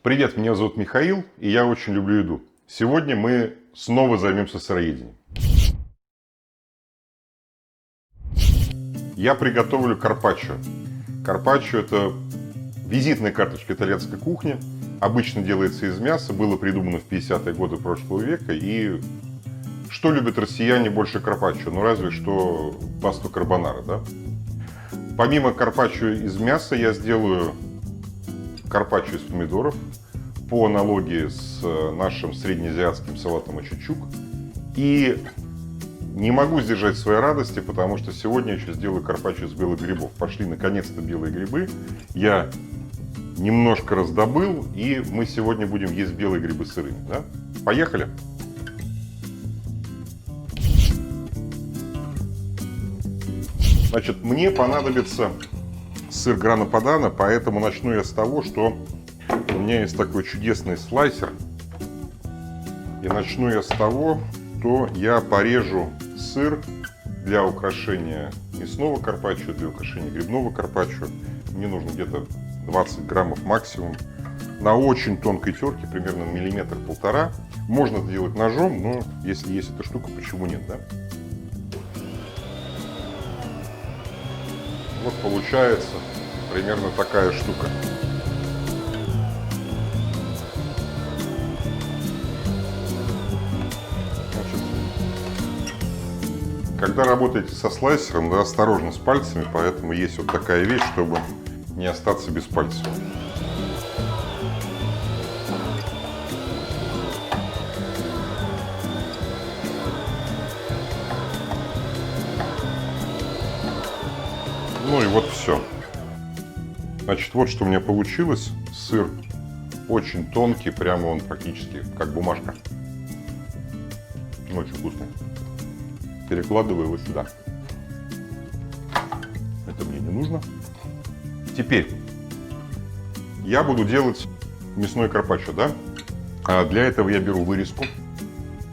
Привет, меня зовут Михаил, и я очень люблю еду. Сегодня мы снова займемся сыроедением. Я приготовлю карпаччо. Карпаччо – это визитная карточка итальянской кухни. Обычно делается из мяса, было придумано в 50-е годы прошлого века. И что любят россияне больше карпаччо? Ну, разве что пасту карбонара, да? Помимо карпаччо из мяса я сделаю карпаччо из помидоров по аналогии с нашим среднеазиатским салатом очучук. И не могу сдержать своей радости, потому что сегодня я еще сделаю карпаччо из белых грибов. Пошли наконец-то белые грибы. Я немножко раздобыл, и мы сегодня будем есть белые грибы сырыми. Да? Поехали! Значит, мне понадобится сыр Грана Падано, поэтому начну я с того, что у меня есть такой чудесный слайсер. И начну я с того, что я порежу сыр для украшения мясного карпаччо, для украшения грибного карпаччо. Мне нужно где-то 20 граммов максимум. На очень тонкой терке, примерно миллиметр-полтора. Можно это делать ножом, но если есть эта штука, почему нет, да? Вот получается примерно такая штука. Когда работаете со слайсером, да, осторожно с пальцами, поэтому есть вот такая вещь, чтобы не остаться без пальцев. Ну и вот все. Значит, вот что у меня получилось. Сыр очень тонкий, прямо он практически как бумажка. Очень вкусный. Перекладываю его сюда. Это мне не нужно. Теперь я буду делать мясной карпаччо, да? А для этого я беру вырезку.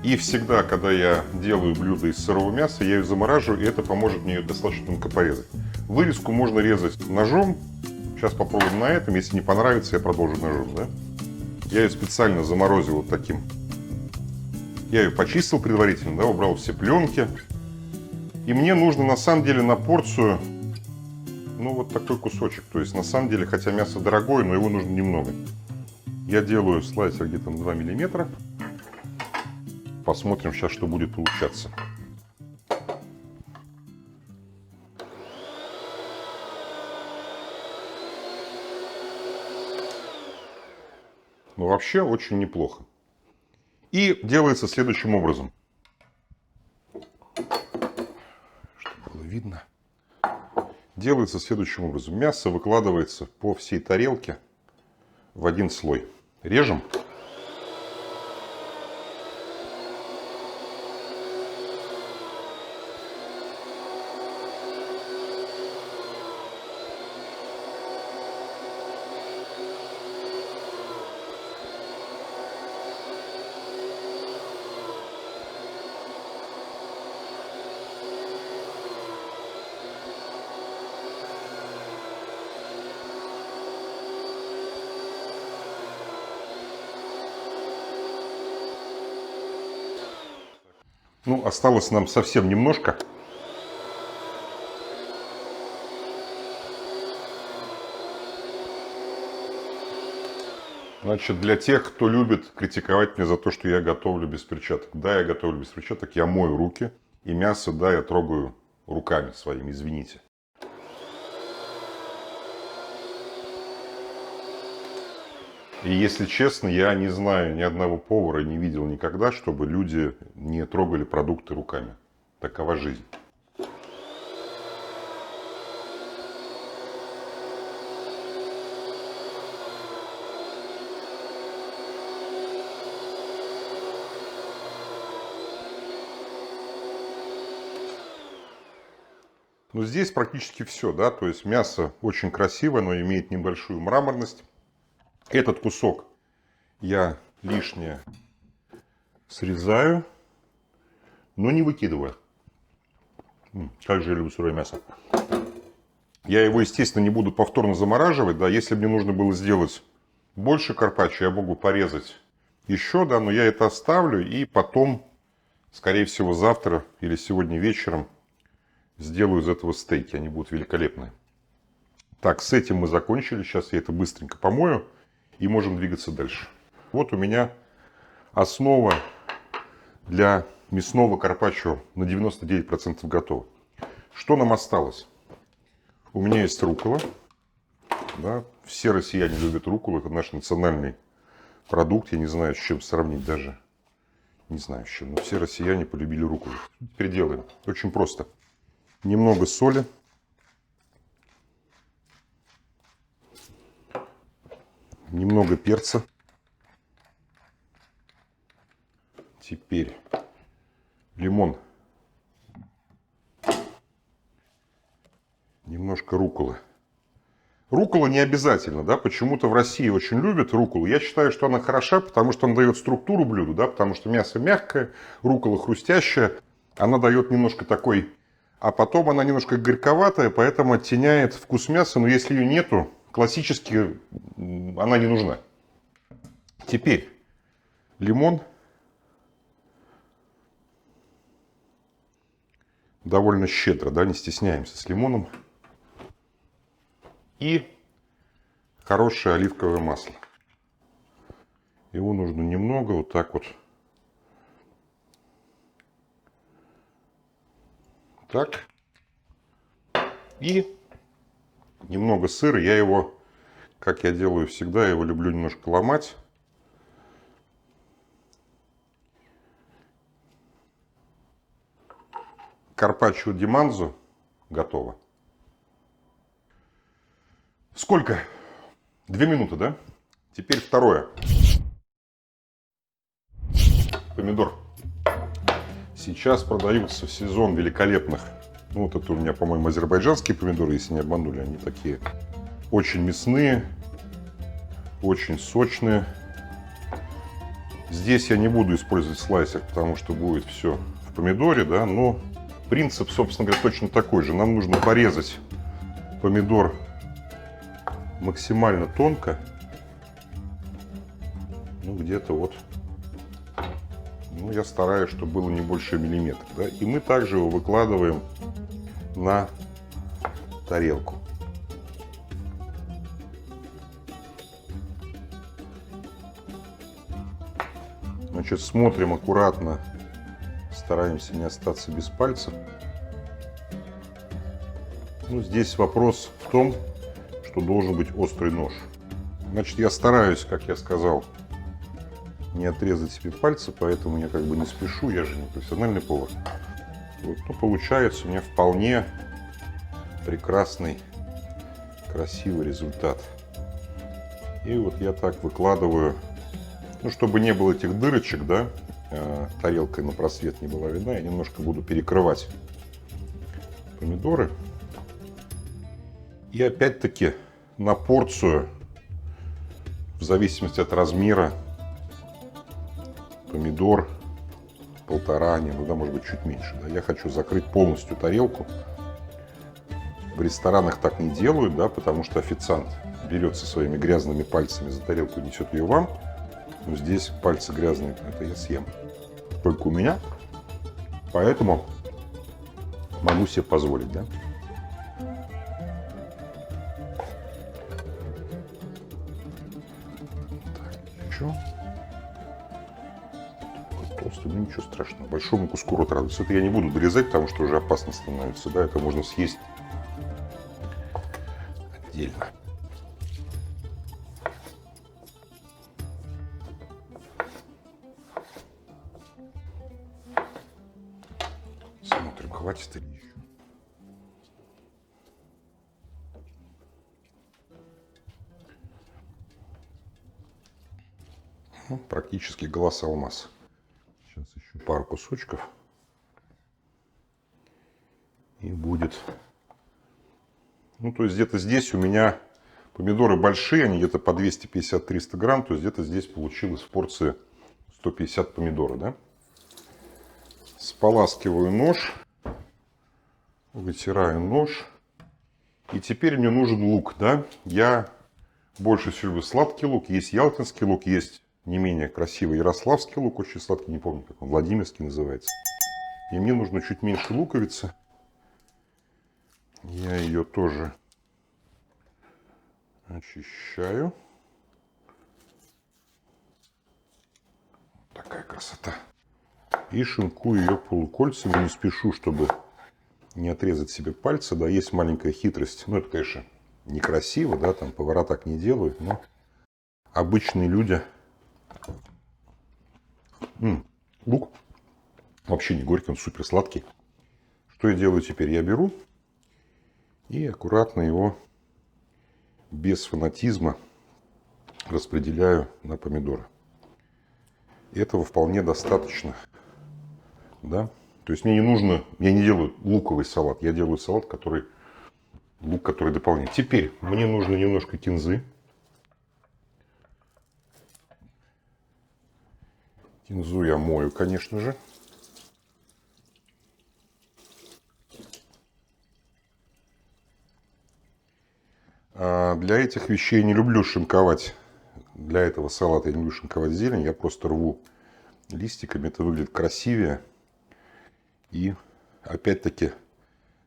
И всегда, когда я делаю блюдо из сырого мяса, я ее замораживаю, и это поможет мне ее достаточно тонко порезать. Вырезку можно резать ножом. Сейчас попробуем на этом. Если не понравится, я продолжу ножом, да? Я ее специально заморозил вот таким. Я ее почистил предварительно, да, убрал все пленки. И мне нужно на самом деле на порцию, ну вот такой кусочек. То есть на самом деле, хотя мясо дорогое, но его нужно немного. Я делаю слайсер где-то на 2 миллиметра. Посмотрим сейчас, что будет получаться. Ну вообще очень неплохо. И делается следующим образом. Чтобы было видно. Делается следующим образом. Мясо выкладывается по всей тарелке в один слой. Режем. Ну, осталось нам совсем немножко. Значит, для тех, кто любит критиковать меня за то, что я готовлю без перчаток. Да, я готовлю без перчаток, я мою руки. И мясо, да, я трогаю руками своими, извините. И если честно, я не знаю ни одного повара, не видел никогда, чтобы люди не трогали продукты руками. Такова жизнь. Но здесь практически все, да, то есть мясо очень красивое, но имеет небольшую мраморность. Этот кусок я лишнее срезаю, но не выкидываю. Как же я люблю сырое мясо. Я его, естественно, не буду повторно замораживать. Да, если бы мне нужно было сделать Больше карпаччо я могу порезать еще, да, но я это оставлю и потом, скорее всего, завтра или сегодня вечером сделаю из этого стейки. Они будут великолепные. Так, с этим мы закончили. Сейчас я это быстренько помою и можем двигаться дальше. Вот у меня основа для мясного карпаччо на 99% готова. Что нам осталось? У меня есть руккола. Да, все россияне любят рукколу. Это наш национальный продукт. Я не знаю, с чем сравнить даже. Не знаю, с чем. Но все россияне полюбили рукколу. Теперь делаем. Очень просто. Немного соли. Немного перца. Теперь лимон. Немножко рукколы. Руккола не обязательно, да, почему-то в России очень любят рукколу. Я считаю, что она хороша, потому что она дает структуру блюду, да, потому что мясо мягкое, руккола хрустящая, она дает немножко такой, а потом она немножко горьковатая, поэтому оттеняет вкус мяса, но если ее нету, классически она не нужна. Теперь лимон. Довольно щедро, да, не стесняемся с лимоном. И хорошее оливковое масло. Его нужно немного, вот так вот. Так. И немного сыра. Я его, как я делаю всегда, я его люблю немножко ломать. Карпаччо ди манзо готово. Сколько? 2 минуты, да? Теперь второе. Помидор. Сейчас продаются в сезон великолепных. Ну, вот это у меня, по-моему, азербайджанские помидоры, если не обманули. Они такие очень мясные, очень сочные. Здесь я не буду использовать слайсер, потому что будет все в помидоре, да, но принцип, собственно говоря, точно такой же. Нам нужно порезать помидор максимально тонко. Ну, где-то вот. Ну, я стараюсь, чтобы было не больше миллиметра. Да? И мы также его выкладываем на тарелку. Значит, смотрим аккуратно. Стараемся не остаться без пальцев. Ну, здесь вопрос в том, что должен быть острый нож. Значит, я стараюсь, как я сказал, не отрезать себе пальцы, поэтому я как бы не спешу, я же не профессиональный повар. Вот, ну, получается у меня вполне прекрасный, красивый результат. И вот я так выкладываю, ну, чтобы не было этих дырочек, да, тарелкой на просвет не была видна, я немножко буду перекрывать помидоры. И опять-таки на порцию, в зависимости от размера, помидор 1,5, ну да, может быть, чуть меньше. Да. Я хочу закрыть полностью тарелку. В ресторанах так не делают, да, потому что официант берет со своими грязными пальцами за тарелку и несет ее вам. Но здесь пальцы грязные, это я съем. Только у меня. Поэтому могу себе позволить, да. Так, еще. Толстый, ну ничего страшного. Большому куску рот радуется. Это я не буду дорезать, потому что уже опасно становится, да. Это можно съесть отдельно. Смотрим, хватит или еще. Ну, практически глаз алмаз. Сейчас еще пару кусочков. И будет. Ну, то есть где-то здесь у меня помидоры большие, они где-то по 250-300 грамм. То есть где-то здесь получилось в порции 150 помидоров, да? Споласкиваю нож. Вытираю нож. И теперь мне нужен лук, да? Я больше всего люблю сладкий лук. Есть ялтинский лук, есть не менее красивый ярославский лук, очень сладкий, не помню, как он, Владимирский называется. И мне нужно чуть меньше луковицы. Я ее тоже очищаю. Такая красота. И шинкую ее полукольцами. Не спешу, чтобы не отрезать себе пальцы. Да, есть маленькая хитрость. Ну, это, конечно, некрасиво, да, там повара так не делают, но обычные люди. Лук вообще не горький, он супер сладкий. Что я делаю теперь? Я беру и аккуратно его без фанатизма распределяю на помидоры. Этого вполне достаточно. Да? То есть мне не нужно, я не делаю луковый салат, я делаю салат, лук, который дополняет. Теперь мне нужно немножко кинзы. Кинзу я мою, конечно же. А для этих вещей я не люблю шинковать. Для этого салата я не люблю шинковать зелень. Я просто рву листиками. Это выглядит красивее. И опять-таки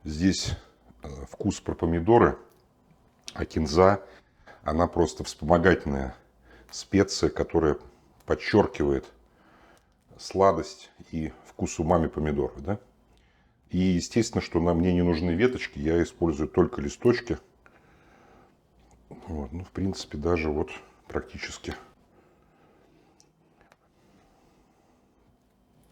здесь вкус про помидоры. А кинза, она просто вспомогательная специя, которая подчеркивает сладость и вкус умами помидоров. Да? И естественно, что мне не нужны веточки. Я использую только листочки. Вот, ну, в принципе, даже вот практически.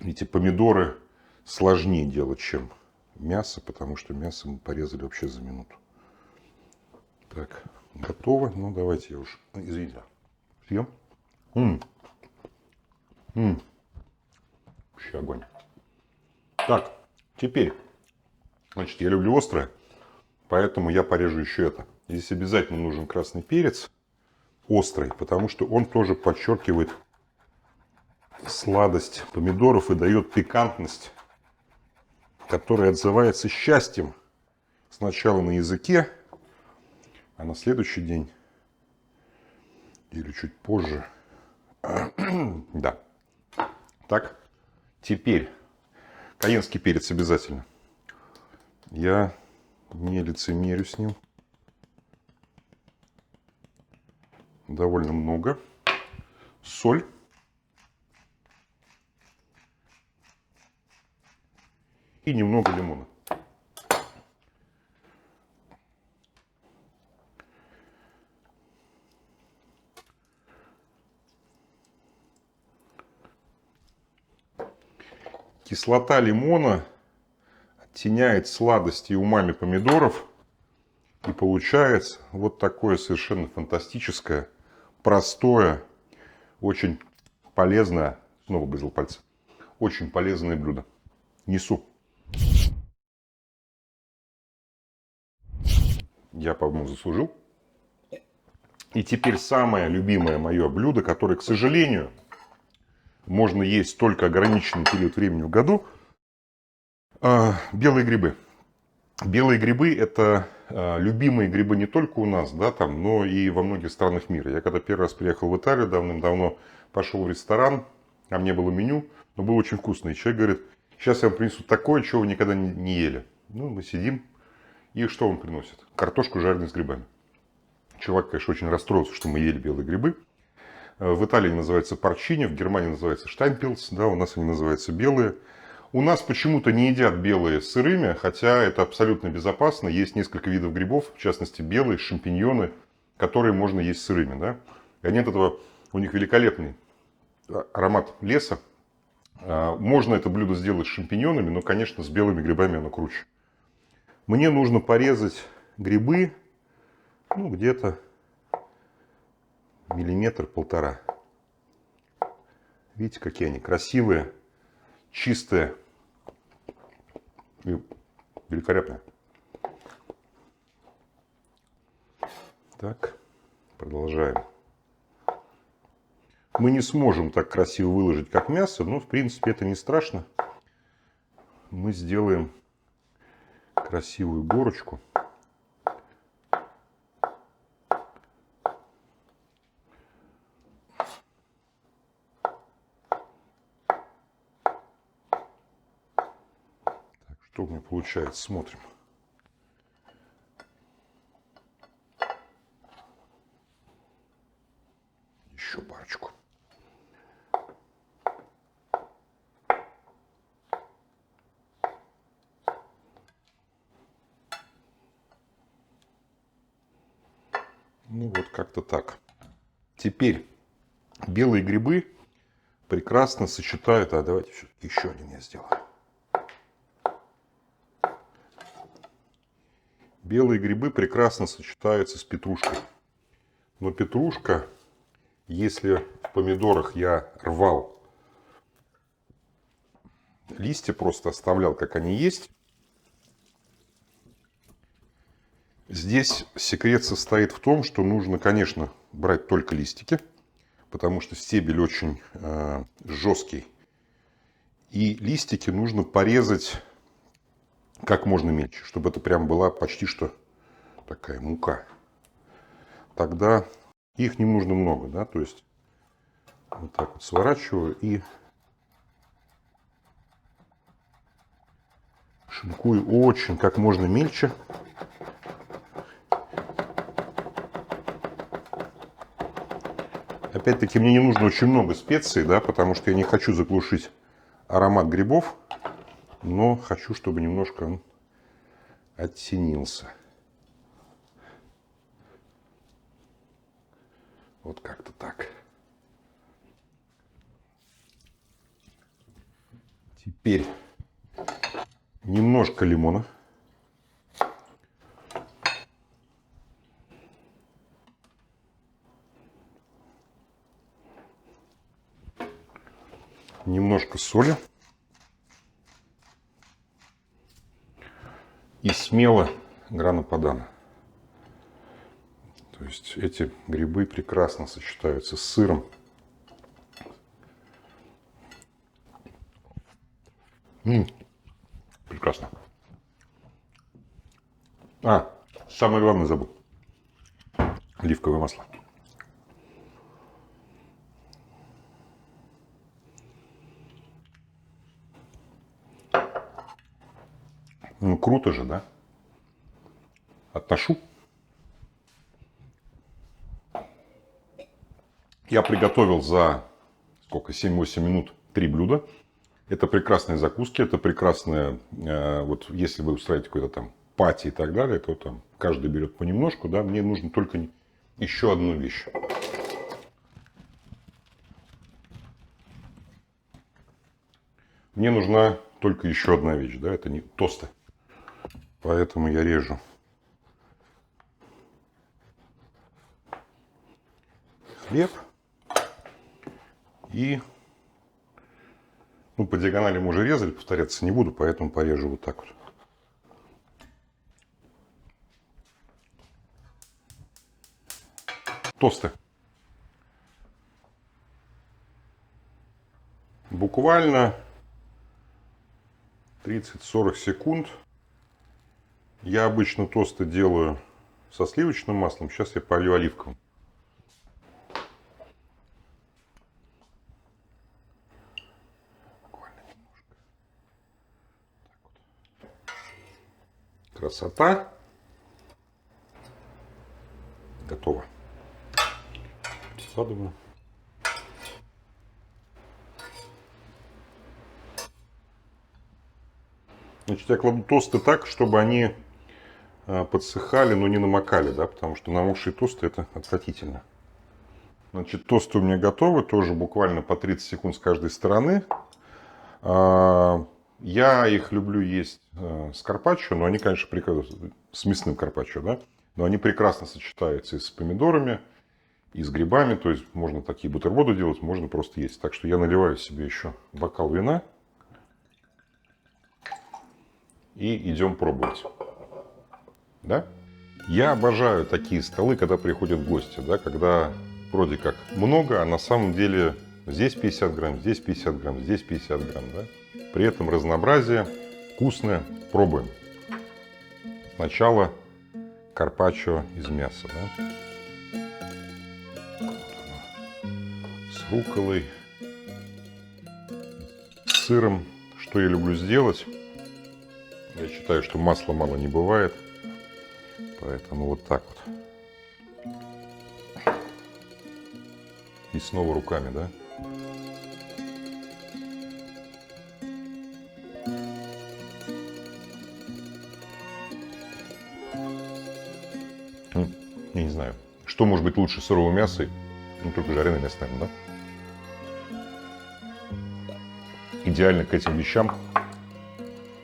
Эти помидоры сложнее делать, чем мясо, потому что мясо мы порезали вообще за минуту. Так, готово. Ну, давайте я уж, извините, съем. Вообще огонь. Так, теперь, значит, я люблю острое, поэтому я порежу еще это. Здесь обязательно нужен красный перец острый, потому что он тоже подчеркивает сладость помидоров и дает пикантность, которая отзывается счастьем сначала на языке, а на следующий день или чуть позже. Да. Так, теперь каенский перец обязательно. Я не лицемерю с ним. Довольно много. Соль. И немного лимона. Кислота лимона оттеняет сладость и умами помидоров. И получается вот такое совершенно фантастическое, простое, очень полезное, снова облизал пальцы, очень полезное блюдо. Несу. Я, по-моему, заслужил. И теперь самое любимое мое блюдо, которое, к сожалению, можно есть только ограниченный период времени в году. Белые грибы. Белые грибы – это любимые грибы не только у нас, да, там, но и во многих странах мира. Я когда первый раз приехал в Италию давным-давно, пошел в ресторан, а мне было меню, но было очень вкусно. И человек говорит, сейчас я вам принесу такое, чего вы никогда не ели. Ну, мы сидим, и что он приносит? Картошку жареную с грибами. Чувак, конечно, очень расстроился, что мы ели белые грибы. В Италии они называются порчини, в Германии называются штампилс, да, у нас они называются белые. У нас почему-то не едят белые сырыми, хотя это абсолютно безопасно. Есть несколько видов грибов, в частности белые, шампиньоны, которые можно есть сырыми. Да? И они от этого, у них великолепный аромат леса. Можно это блюдо сделать с шампиньонами, но, конечно, с белыми грибами оно круче. Мне нужно порезать грибы, ну, где-то миллиметр-полтора. Видите, какие они красивые, чистые и великолепные. Так, продолжаем. Мы не сможем так красиво выложить, как мясо, но в принципе это не страшно. Мы сделаем красивую горочку. Что у меня получается? Смотрим. Еще парочку. Ну вот как-то так. Теперь белые грибы прекрасно сочетают. А давайте все-таки еще один я сделаю. Белые грибы прекрасно сочетаются с петрушкой. Но петрушка, если в помидорах я рвал листья, просто оставлял, как они есть, здесь секрет состоит в том, что нужно, конечно, брать только листики, потому что стебель очень жесткий. И листики нужно порезать как можно мельче, чтобы это прям была почти что такая мука. Тогда их не нужно много, да, то есть вот так вот сворачиваю и шинкую очень как можно мельче. Опять-таки мне не нужно очень много специй, да, потому что я не хочу заглушить аромат грибов, но хочу, чтобы немножко он оттенился. Вот как-то так. Теперь немножко лимона. Немножко соли. И смело грана падано. То есть эти грибы прекрасно сочетаются с сыром. Прекрасно. Самое главное забыл. Оливковое масло. Ну, круто же, да? Отношу. Я приготовил за сколько, 7-8 минут 3 блюда. Это прекрасные закуски, это прекрасные, вот если вы устраиваете какой-то там пати и так далее, то там каждый берет понемножку, да, мне нужно только еще одну вещь. Мне нужна только еще одна вещь, да, это не тосты. Поэтому я режу хлеб и, ну, по диагонали мы уже резали, повторяться не буду, поэтому порежу вот так вот. Тосты. Буквально 30-40 секунд. Я обычно тосты делаю со сливочным маслом, сейчас я полью оливковым. Буквально немножко. Так вот. Красота. Готово. Складываю. Значит, я кладу тосты так, чтобы они подсыхали, но не намокали, да, потому что намокшие тосты это отвратительно. Значит, тосты у меня готовы, тоже буквально по 30 секунд с каждой стороны. Я их люблю есть с карпаччо, но они, конечно, прекрасно, с мясным карпаччо, да, но они прекрасно сочетаются и с помидорами, и с грибами, то есть можно такие бутерброды делать, можно просто есть. Так что я наливаю себе еще бокал вина и идем пробовать. Да? Я обожаю такие столы, когда приходят гости, да, когда вроде как много, а на самом деле здесь 50 грамм, здесь 50 грамм, здесь 50 грамм. Да? При этом разнообразие вкусное. Пробуем. Сначала карпаччо из мяса. Да? С рукколой, с сыром. Что я люблю сделать? Я считаю, что масла мало не бывает. Поэтому вот так вот. И снова руками, да? Я не знаю, что может быть лучше сырого мяса, ну только жареное мясо, наверное, да? Идеально к этим вещам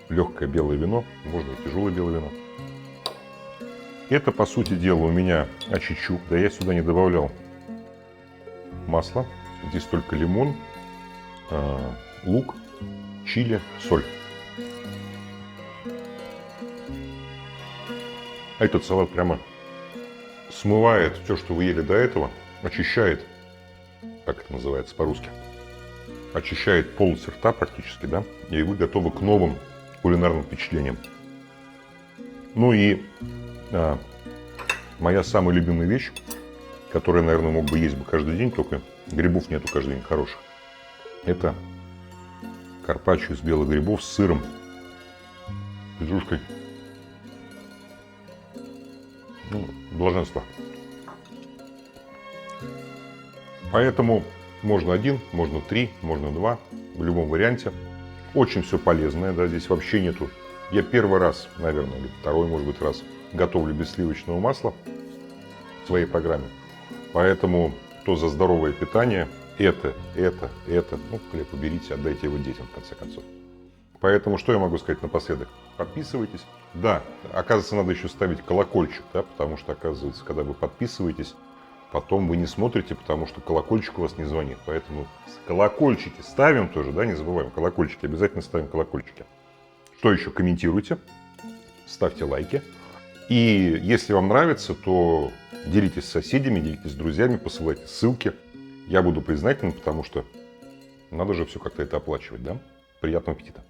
легкое белое вино, можно и тяжелое белое вино. Это, по сути дела, у меня очичук, да я сюда не добавлял масла. Здесь только лимон, лук, чили, соль. Этот салат прямо смывает все, что вы ели до этого, очищает, как это называется по-русски, очищает полость рта практически, да, и вы готовы к новым кулинарным впечатлениям. Ну и моя самая любимая вещь, которую я, наверное, мог бы есть каждый день, только грибов нету каждый день хороших, это карпаччо из белых грибов с сыром, петрушкой. Ну, блаженство. Поэтому можно один, можно три, можно два, в любом варианте. Очень все полезное, да, здесь вообще нету. Я первый раз, наверное, или второй, может быть, раз готовлю без сливочного масла в своей программе. Поэтому кто за здоровое питание, это, ну, хлеб уберите, отдайте его детям, в конце концов. Поэтому что я могу сказать напоследок? Подписывайтесь. Да, оказывается, надо еще ставить колокольчик, да, потому что, оказывается, когда вы подписываетесь, потом вы не смотрите, потому что колокольчик у вас не звонит. Поэтому колокольчики ставим тоже, да, не забываем, колокольчики, обязательно ставим колокольчики. Что еще? Комментируйте, ставьте лайки. И если вам нравится, то делитесь с соседями, делитесь с друзьями, посылайте ссылки. Я буду признателен, потому что надо же все как-то это оплачивать, да? Приятного аппетита!